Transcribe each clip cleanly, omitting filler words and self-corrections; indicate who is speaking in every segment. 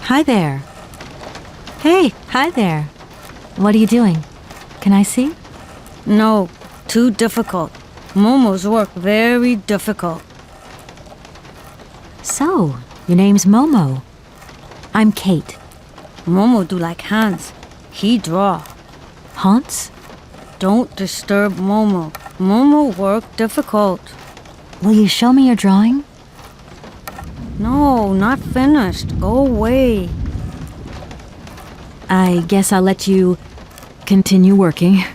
Speaker 1: Hi there. Hey, hi there. What are you doing? Can I see?
Speaker 2: No, too difficult. Momo's work very difficult.
Speaker 1: So, your name's Momo. I'm Kate.
Speaker 2: Momo do like Hans. He draw.
Speaker 1: Hans?
Speaker 2: Don't disturb Momo. Momo work difficult.
Speaker 1: Will you show me your drawing?
Speaker 2: No, not finished. Go away.
Speaker 1: I guess I'll let you continue working.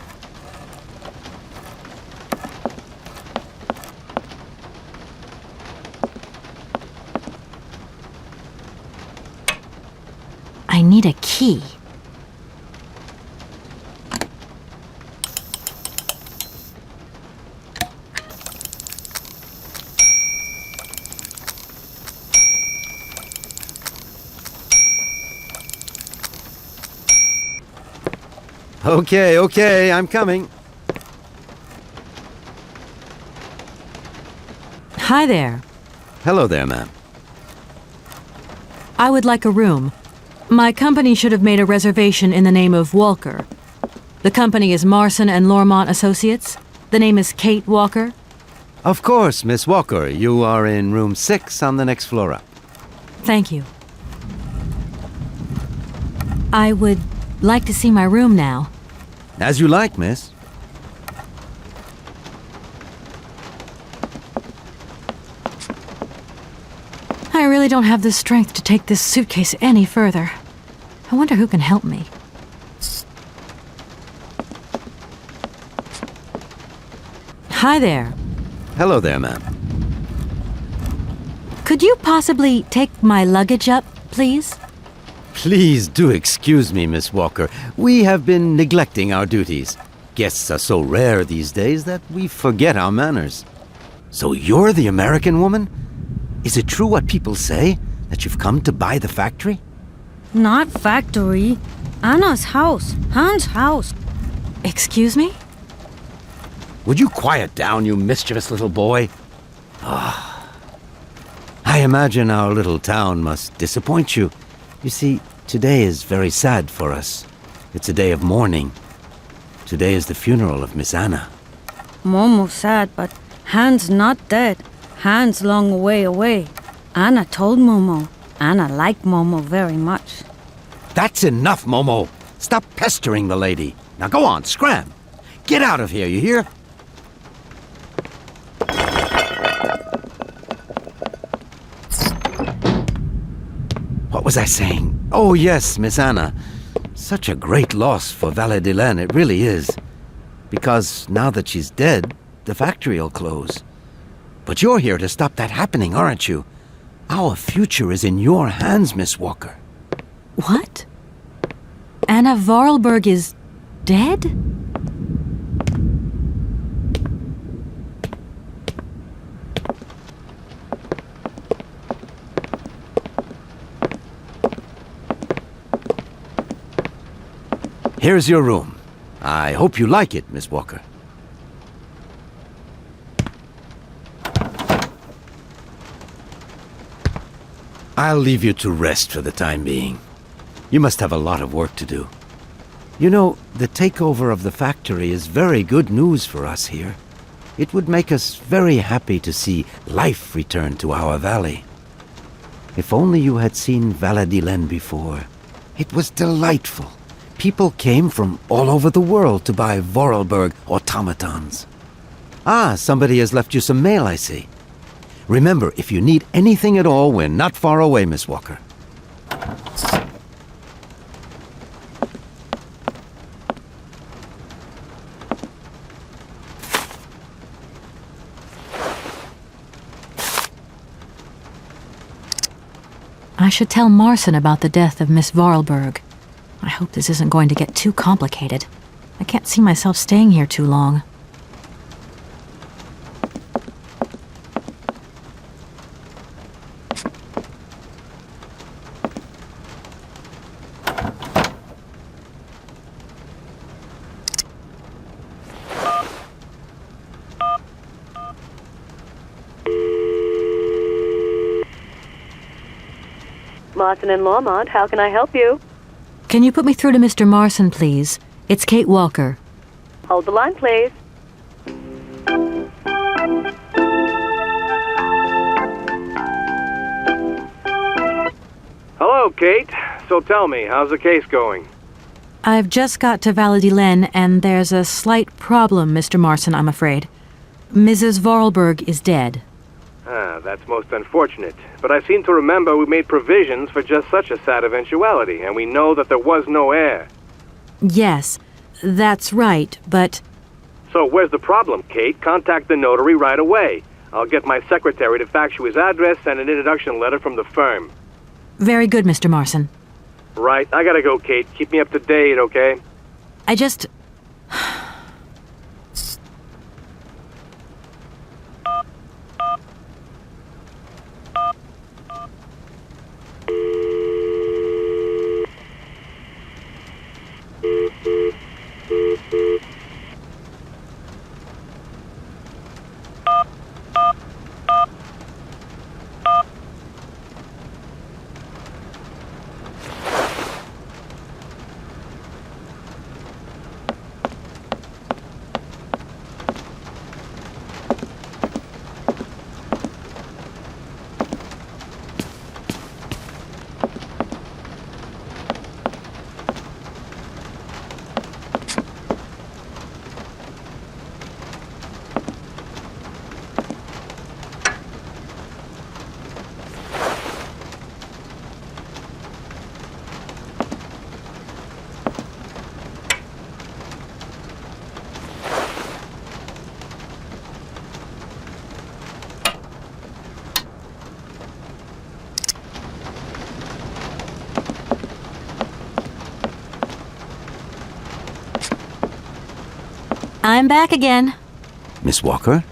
Speaker 1: I need a key.
Speaker 3: Okay, I'm coming.
Speaker 1: Hi there.
Speaker 3: Hello there, ma'am.
Speaker 1: I would like a room. My company should have made a reservation in the name of Walker. The company is Marson and Lormont Associates. The name is Kate Walker.
Speaker 3: Of course, Miss Walker. You are in room 6 on the next floor up.
Speaker 1: Thank you. I would like to see my room now.
Speaker 3: As you like, miss.
Speaker 1: I really don't have the strength to take this suitcase any further. I wonder who can help me. Hi there.
Speaker 3: Hello there, ma'am.
Speaker 1: Could you possibly take my luggage up, please?
Speaker 3: Please do excuse me, Miss Walker. We have been neglecting our duties. Guests are so rare these days that we forget our manners. So you're the American woman? Is it true what people say, that you've come to buy the factory?
Speaker 2: Not factory. Anna's house. Hans' house.
Speaker 1: Excuse me?
Speaker 3: Would you quiet down, you mischievous little boy? I imagine our little town must disappoint you. You see, today is very sad for us. It's a day of mourning. Today is the funeral of Miss Anna.
Speaker 2: Momo sad, but Hans not dead. Hans long way away. Anna told Momo. Anna liked Momo very much.
Speaker 3: That's enough, Momo. Stop pestering the lady. Now go on, scram. Get out of here, you hear? What was I saying? Oh, yes, Miss Anna. Such a great loss for Valle-de-Laine, it really is. Because now that she's dead, the factory'll close. But you're here to stop that happening, aren't you? Our future is in your hands, Miss Walker.
Speaker 1: What? Anna Vorarlberg is dead?
Speaker 3: Here's your room. I hope you like it, Miss Walker. I'll leave you to rest for the time being. You must have a lot of work to do. You know, the takeover of the factory is very good news for us here. It would make us very happy to see life return to our valley. If only you had seen Valle-de-Laine before. It was delightful. People came from all over the world to buy Vorarlberg automatons. Ah, somebody has left you some mail, I see. Remember, if you need anything at all, we're not far away, Miss Walker.
Speaker 1: I should tell Marson about the death of Miss Vorarlberg. I hope this isn't going to get too complicated. I can't see myself staying here too long.
Speaker 4: Marson and Lormont, how can I help you?
Speaker 1: Can you put me through to Mr. Marson, please? It's Kate Walker.
Speaker 4: Hold the line, please.
Speaker 5: Hello, Kate. So tell me, how's the case going?
Speaker 1: I've just got to Valladolid, and there's a slight problem, Mr. Marson, I'm afraid. Mrs. Vorarlberg is dead.
Speaker 5: That's most unfortunate. But I seem to remember we made provisions for just such a sad eventuality, and we know that there was no heir.
Speaker 1: Yes, that's right, but...
Speaker 5: So where's the problem, Kate? Contact the notary right away. I'll get my secretary to fax you his address and an introduction letter from the firm.
Speaker 1: Very good, Mr. Marson.
Speaker 5: Right, I gotta go, Kate. Keep me up to date, okay?
Speaker 1: I just... I'm back again.
Speaker 3: Miss Walker?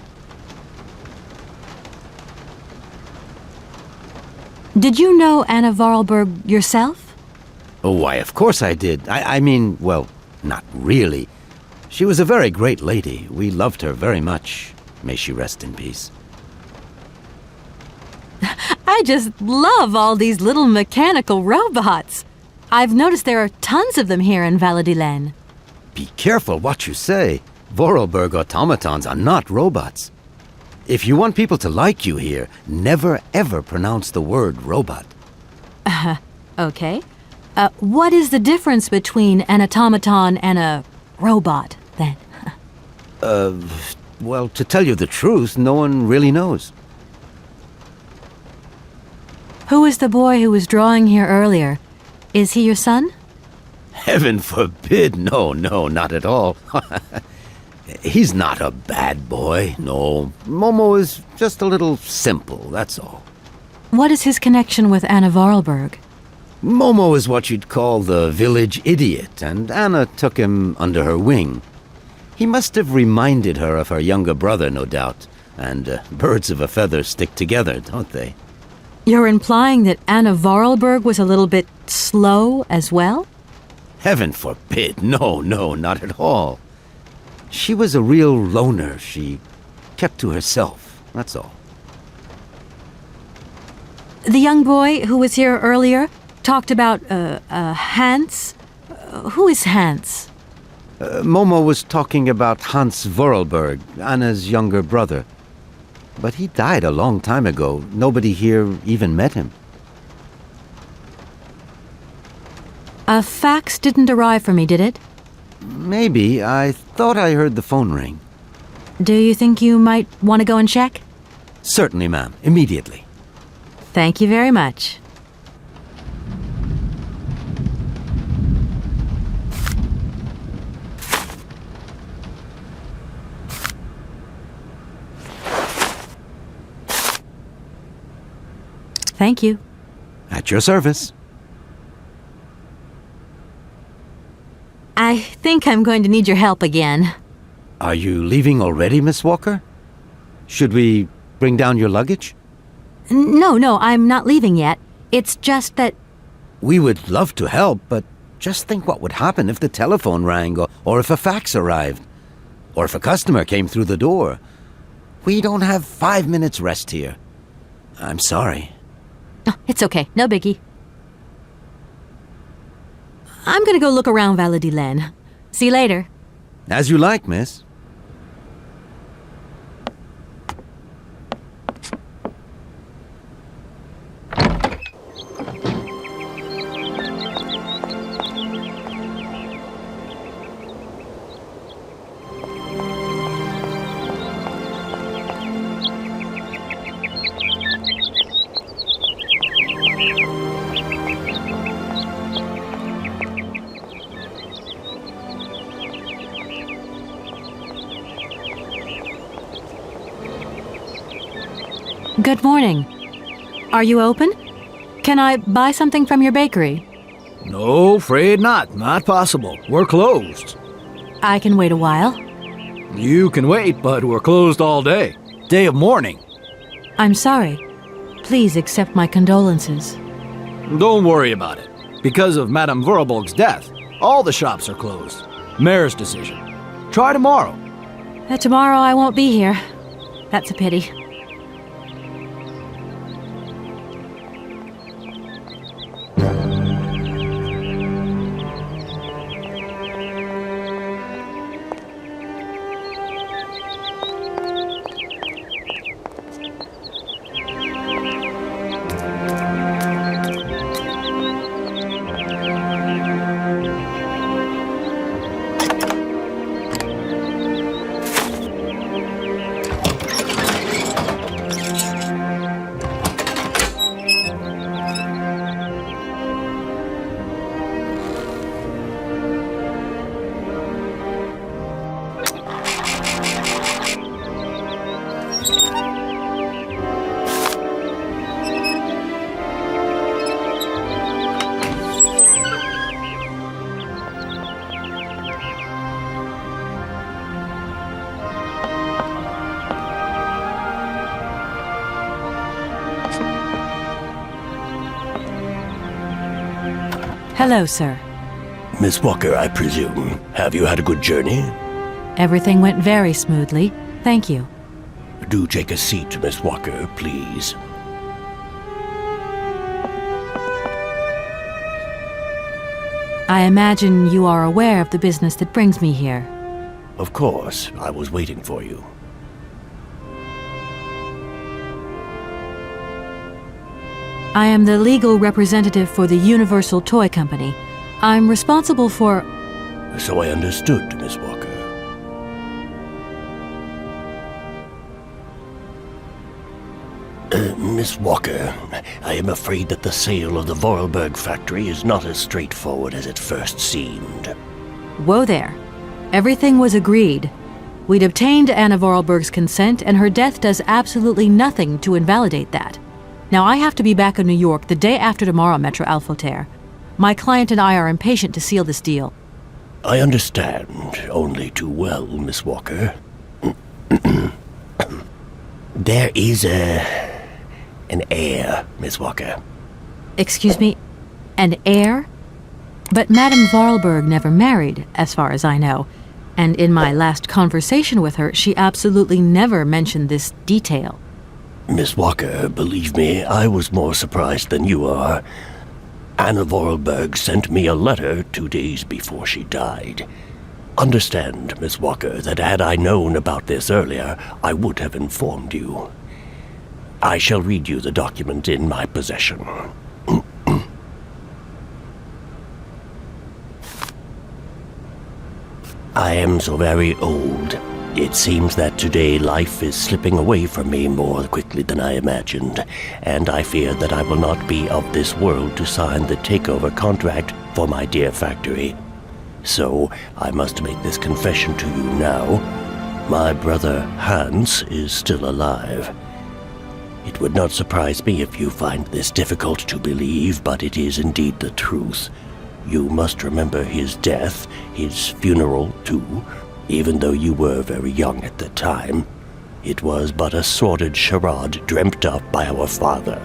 Speaker 1: Did you know Anna Vorarlberg yourself?
Speaker 3: Oh, why, of course I did. I mean, well, not really. She was a very great lady. We loved her very much. May she rest in peace.
Speaker 1: I just love all these little mechanical robots. I've noticed there are tons of them here in Valladolid.
Speaker 3: Be careful what you say. Vorarlberg automatons are not robots. If you want people to like you here, never ever pronounce the word robot.
Speaker 1: Okay. What is the difference between an automaton and a robot, then?
Speaker 3: Well, to tell you the truth, no one really knows.
Speaker 1: Who is the boy who was drawing here earlier? Is he your son?
Speaker 3: Heaven forbid, no, not at all. He's not a bad boy, no. Momo is just a little simple, that's all.
Speaker 1: What is his connection with Anna Vorarlberg?
Speaker 3: Momo is what you'd call the village idiot, and Anna took him under her wing. He must have reminded her of her younger brother, no doubt. And birds of a feather stick together, don't they?
Speaker 1: You're implying that Anna Vorarlberg was a little bit slow as well?
Speaker 3: Heaven forbid, no, not at all. She was a real loner. She kept to herself, that's all.
Speaker 1: The young boy who was here earlier talked about, Hans? Who is Hans?
Speaker 3: Momo was talking about Hans Vorarlberg, Anna's younger brother. But he died a long time ago. Nobody here even met him.
Speaker 1: A fax didn't arrive for me, did it?
Speaker 3: Maybe. I thought I heard the phone ring.
Speaker 1: Do you think you might want to go and check?
Speaker 3: Certainly, ma'am. Immediately.
Speaker 1: Thank you very much. Thank you.
Speaker 3: At your service.
Speaker 1: I think I'm going to need your help again.
Speaker 3: Are you leaving already, Miss Walker? Should we bring down your luggage?
Speaker 1: No, I'm not leaving yet. It's just that...
Speaker 3: We would love to help, but just think what would happen if the telephone rang, or if a fax arrived, or if a customer came through the door. We don't have 5 minutes rest here. I'm sorry.
Speaker 1: Oh, it's okay. No biggie. I'm gonna go look around Valladolid. See you later.
Speaker 3: As you like, miss.
Speaker 1: Good morning. Are you open? Can I buy something from your bakery?
Speaker 6: No, afraid not. Not possible. We're closed.
Speaker 1: I can wait a while.
Speaker 6: You can wait, but we're closed all day. Day of mourning.
Speaker 1: I'm sorry. Please accept my condolences.
Speaker 6: Don't worry about it. Because of Madame Vorarlberg's death, all the shops are closed. Mayor's decision. Try tomorrow.
Speaker 1: Tomorrow I won't be here. That's a pity. Hello, sir.
Speaker 7: Miss Walker, I presume. Have you had a good journey?
Speaker 1: Everything went very smoothly. Thank you.
Speaker 7: Do take a seat, Miss Walker, please.
Speaker 1: I imagine you are aware of the business that brings me here.
Speaker 7: Of course, I was waiting for you.
Speaker 1: I am the legal representative for the Universal Toy Company. I'm responsible for...
Speaker 7: So I understood, Miss Walker. Miss Walker, I am afraid that the sale of the Vorarlberg factory is not as straightforward as it first seemed.
Speaker 1: Whoa there. Everything was agreed. We'd obtained Anna Vorarlberg's consent, and her death does absolutely nothing to invalidate that. Now, I have to be back in New York the day after tomorrow, Maître Alfotaire. My client and I are impatient to seal this deal.
Speaker 7: I understand only too well, Miss Walker. There is an heir, Miss Walker.
Speaker 1: Excuse me? An heir? But Madame Vorarlberg never married, as far as I know. And in my last conversation with her, she absolutely never mentioned this detail.
Speaker 7: Miss Walker, believe me, I was more surprised than you are. Anna Vorarlberg sent me a letter 2 days before she died. Understand, Miss Walker, that had I known about this earlier, I would have informed you. I shall read you the document in my possession. I am so very old. It seems that today life is slipping away from me more quickly than I imagined, and I fear that I will not be of this world to sign the takeover contract for my dear factory. So I must make this confession to you now. My brother Hans is still alive. It would not surprise me if you find this difficult to believe, but it is indeed the truth. You must remember his death, his funeral too. Even though you were very young at the time, it was but a sordid charade dreamt up by our father.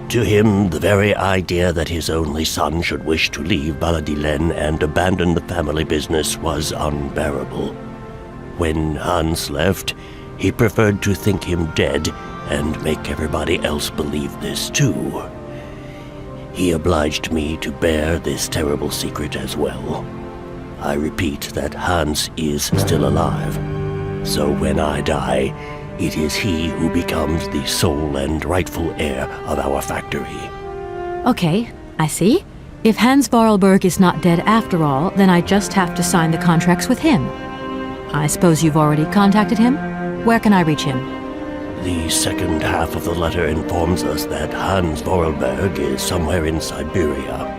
Speaker 7: To him, the very idea that his only son should wish to leave Valladolid and abandon the family business was unbearable. When Hans left, he preferred to think him dead and make everybody else believe this too. He obliged me to bear this terrible secret as well. I repeat that Hans is still alive. So when I die, it is he who becomes the sole and rightful heir of our factory.
Speaker 1: Okay, I see. If Hans Vorarlberg is not dead after all, then I just have to sign the contracts with him. I suppose you've already contacted him? Where can I reach him?
Speaker 7: The second half of the letter informs us that Hans Vorarlberg is somewhere in Syberia.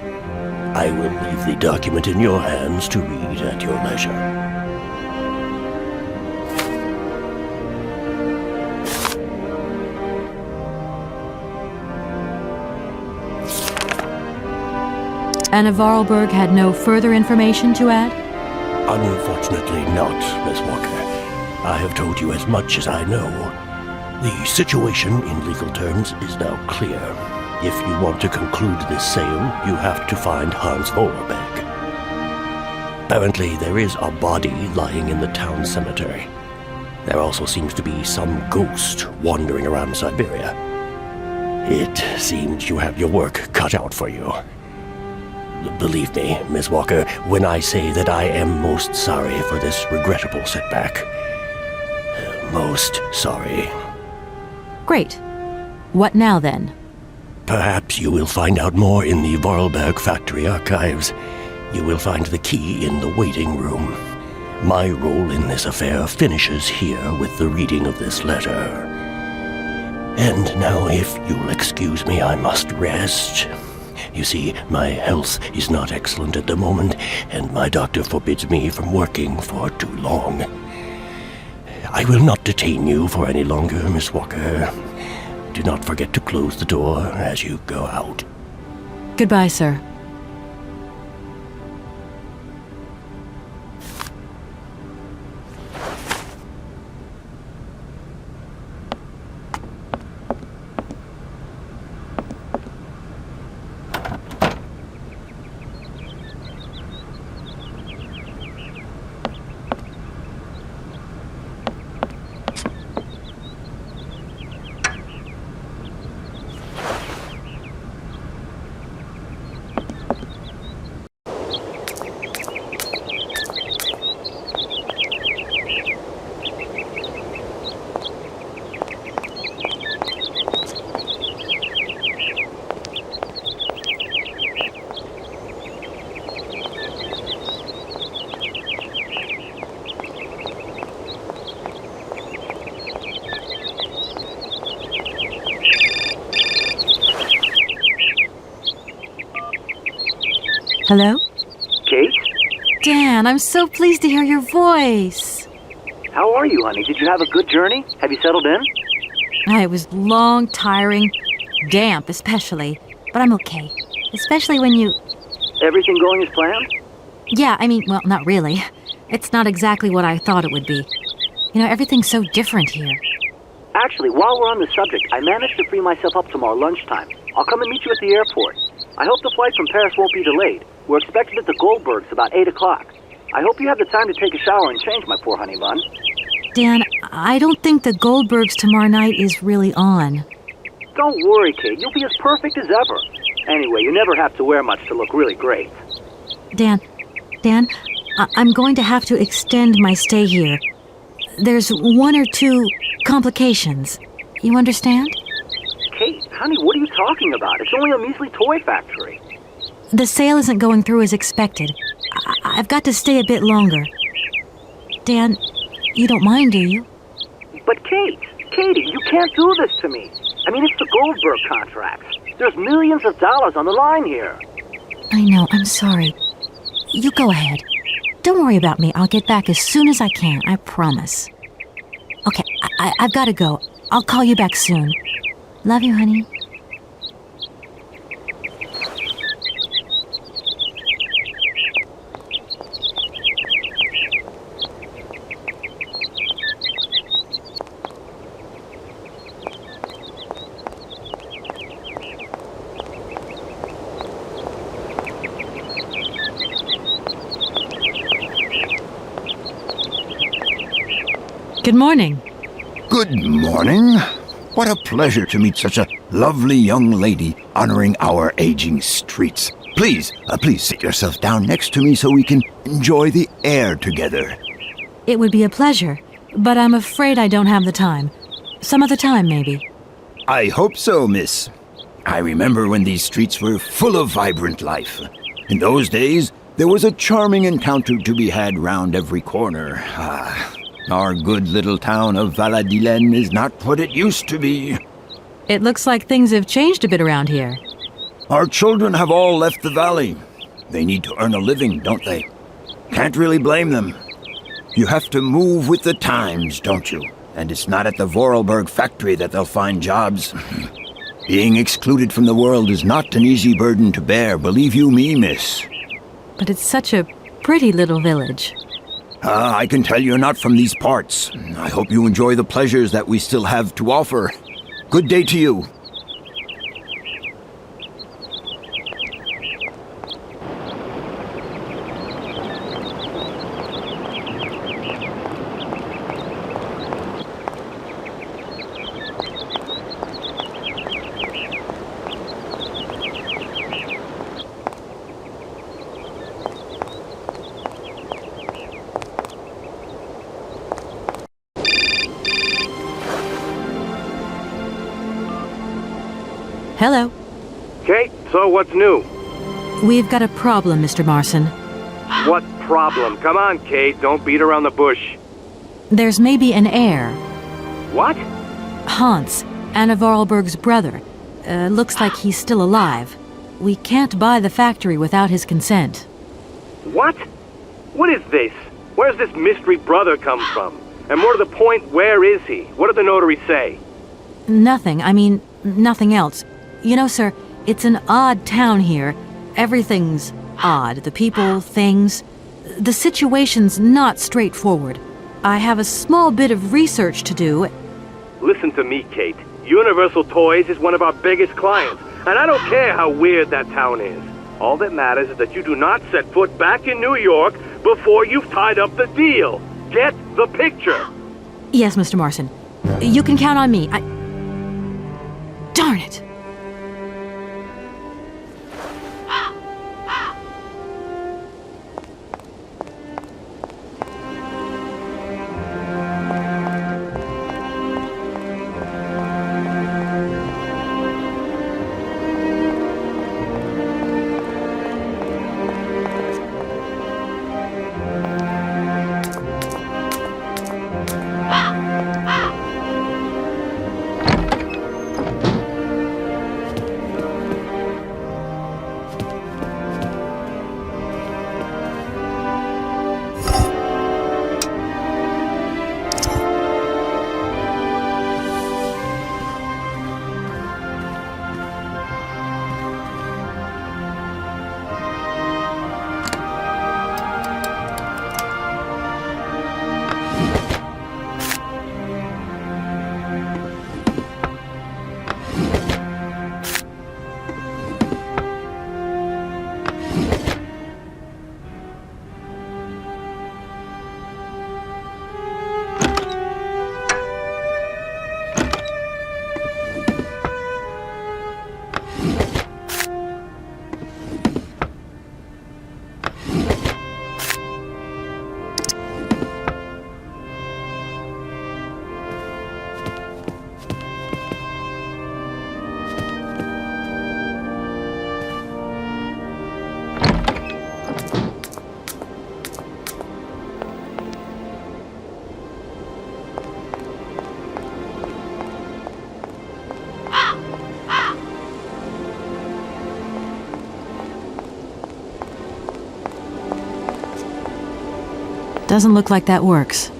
Speaker 7: I will leave the document in your hands to read at your leisure.
Speaker 1: Anna Vorarlberg had no further information to add?
Speaker 7: Unfortunately not, Miss Walker. I have told you as much as I know. The situation, in legal terms, is now clear. If you want to conclude this sale, you have to find Hans Vorarlberg. Apparently, there is a body lying in the town cemetery. There also seems to be some ghost wandering around Syberia. It seems you have your work cut out for you. Believe me, Miss Walker, when I say that I am most sorry for this regrettable setback. Most sorry.
Speaker 1: Great. What now, then?
Speaker 7: Perhaps you will find out more in the Vorarlberg factory archives. You will find the key in the waiting room. My role in this affair finishes here with the reading of this letter. And now, if you'll excuse me, I must rest. You see, my health is not excellent at the moment, and my doctor forbids me from working for too long. I will not detain you for any longer, Miss Walker. Do not forget to close the door as you go out.
Speaker 1: Goodbye, sir. Hello?
Speaker 5: Kate?
Speaker 1: Dan, I'm so pleased to hear your voice.
Speaker 5: How are you, honey? Did you have a good journey? Have you settled in?
Speaker 1: It was long, tiring, damp especially, but I'm okay. Especially when you...
Speaker 5: Everything going as planned?
Speaker 1: Yeah, I mean, well, not really. It's not exactly what I thought it would be. You know, everything's so different here.
Speaker 5: Actually, while we're on the subject, I managed to free myself up tomorrow lunchtime. I'll come and meet you at the airport. I hope the flight from Paris won't be delayed. We're expected at the Goldbergs about 8 o'clock. I hope you have the time to take a shower and change, my poor honey bun.
Speaker 1: Dan, I don't think the Goldbergs tomorrow night is really on.
Speaker 5: Don't worry, Kate. You'll be as perfect as ever. Anyway, you never have to wear much to look really great.
Speaker 1: Dan, I'm going to have to extend my stay here. There's 1 or 2 complications. You understand?
Speaker 5: Kate, honey, what are you talking about? It's only a measly toy factory.
Speaker 1: The sale isn't going through as expected. I've got to stay a bit longer. Dan, you don't mind, do you?
Speaker 5: But Katie, you can't do this to me. I mean, it's the Goldberg contracts. There's millions of dollars on the line here.
Speaker 1: I know, I'm sorry. You go ahead. Don't worry about me. I'll get back as soon as I can, I promise. Okay, I've got to go. I'll call you back soon. Love you, honey.
Speaker 8: Good morning.
Speaker 9: Good morning. What a pleasure to meet such a
Speaker 8: Lovely young lady honoring our aging streets. Please sit yourself down next to me so we can enjoy the air together.
Speaker 1: It would be a pleasure, but I'm afraid I don't have the time. Some other time, maybe.
Speaker 8: I hope so, miss. I remember when these streets were full of vibrant life. In those days, there was a charming encounter to be had round every corner. Our good little town of Valladolid is not what it used to be.
Speaker 1: It looks like things have changed a bit around here.
Speaker 8: Our children have all left the valley. They need to earn a living, don't they? Can't really blame them. You have to move with the times, don't you? And it's not at the Vorarlberg factory that they'll find jobs. Being excluded from the world is not an easy burden to bear, believe you me, miss.
Speaker 1: But it's such a pretty little village.
Speaker 8: I can tell you're not from these parts. I hope you enjoy the pleasures that we still have to offer. Good day to you.
Speaker 1: Hello.
Speaker 9: Kate, so what's new?
Speaker 1: We've got a problem, Mr. Marson.
Speaker 9: What problem? Come on, Kate, don't beat around the bush.
Speaker 1: There's maybe an heir.
Speaker 9: What?
Speaker 1: Hans, Anna Vorarlberg's brother. Looks like he's still alive. We can't buy the factory without his consent.
Speaker 9: What? What is this? Where's this mystery brother come from? And more to the point, where is he? What did the notary say?
Speaker 1: Nothing. I mean, nothing else. You know, sir, it's an odd town here. Everything's odd. The people, things. The situation's not straightforward. I have a small bit of research to do.
Speaker 9: Listen to me, Kate. Universal Toys is one of our biggest clients, and I don't care how weird that town is. All that matters is that you do not set foot back in New York before you've tied up the deal. Get the picture.
Speaker 1: Yes, Mr. Marson. You can count on me. Darn it! Doesn't look like that works.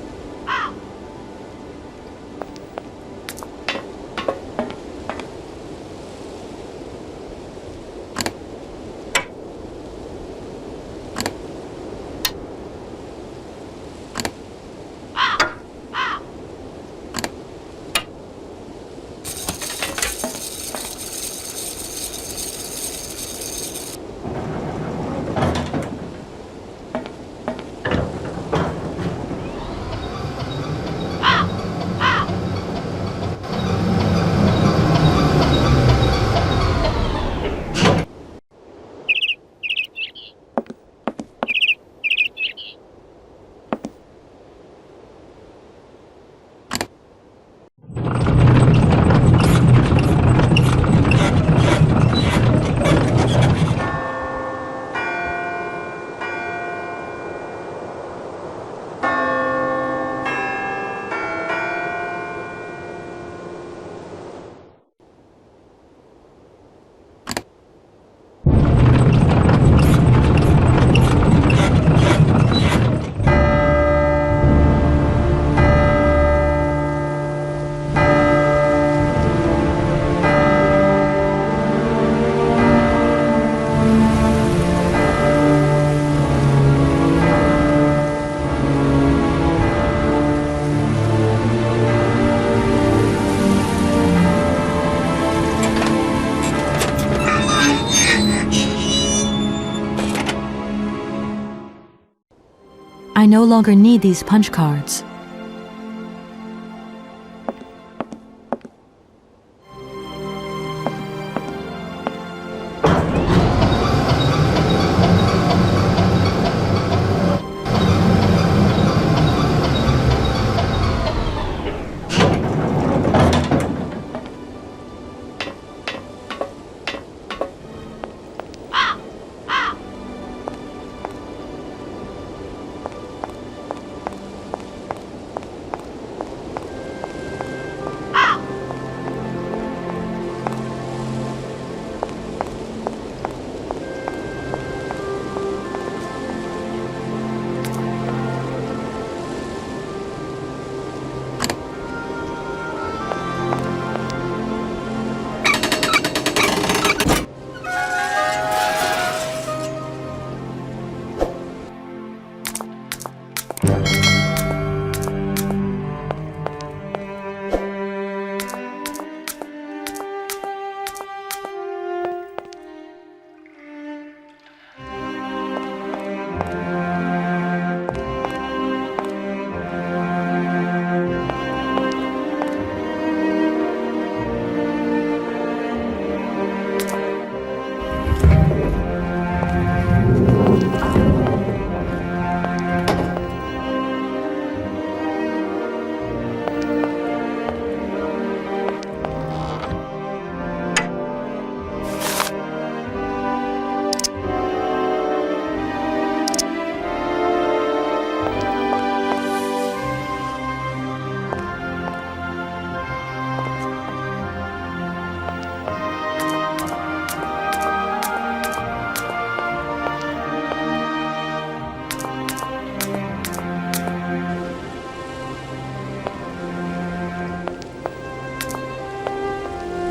Speaker 1: I no longer need these punch cards.